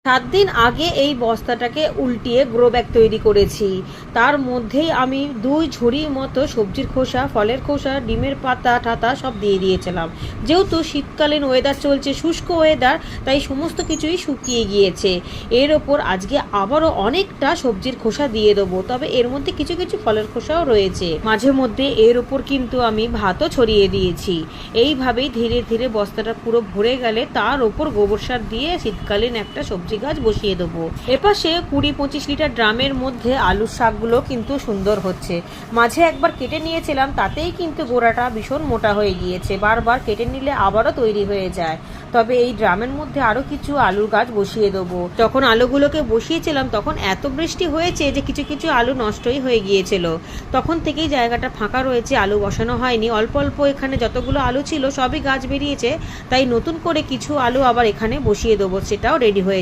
7 দিন আগে এই বস্তাটাকে উল্টিয়ে গ্রো ব্যাগ তৈরি করেছি। তার মধ্যেই আমি 2 ঝুড়ি মতো সবজির খোসা, ফলের খোসা, ডিমের পাতা টাতা সব দিয়ে দিয়েছিলাম। যেহেতু শীতকালীন ওয়েদার চলছে, শুষ্ক ওয়েদার, তাই সমস্ত কিছুই শুকিয়ে গিয়েছে। এর ওপর আজকে আবারও অনেকটা সবজির খোসা দিয়ে দেবো, তবে এর মধ্যে কিছু কিছু ফলের খোসাও রয়েছে। মাঝে মধ্যে এর ওপর কিন্তু আমি ভাতও ছড়িয়ে দিয়েছি। এইভাবেই ধীরে ধীরে বস্তাটা পুরো ভরে গেলে তার ওপর গোবর সার দিয়ে শীতকালীন একটা সবজি গাছ বসিয়ে দেবো। এপাশে 20-25 লিটার ড্রামের মধ্যে আলুর শাকগুলো কিন্তু সুন্দর হচ্ছে। মাঝে একবার কেটে নিয়েছিলাম, তাতেই কিন্তু গোড়াটা ভীষণ মোটা হয়ে গিয়েছে। বারবার কেটে নিলে আবারও তৈরি হয়ে যায়। তবে এই ড্রামের মধ্যে আরো কিছু আলুর গাছ বসিয়ে দেবো। যখন আলুগুলোকে বসিয়েছিলাম তখন এত বৃষ্টি হয়েছে যে কিছু কিছু আলু নষ্টই হয়ে গিয়েছিল। তখন থেকেই জায়গাটা ফাঁকা রয়েছে, আলু বসানো হয়নি। অল্প অল্প এখানে যতগুলো আলু ছিল সবই গাছ বেরিয়েছে, তাই নতুন করে কিছু আলু আবার এখানে বসিয়ে দেবো, সেটাও রেডি হয়ে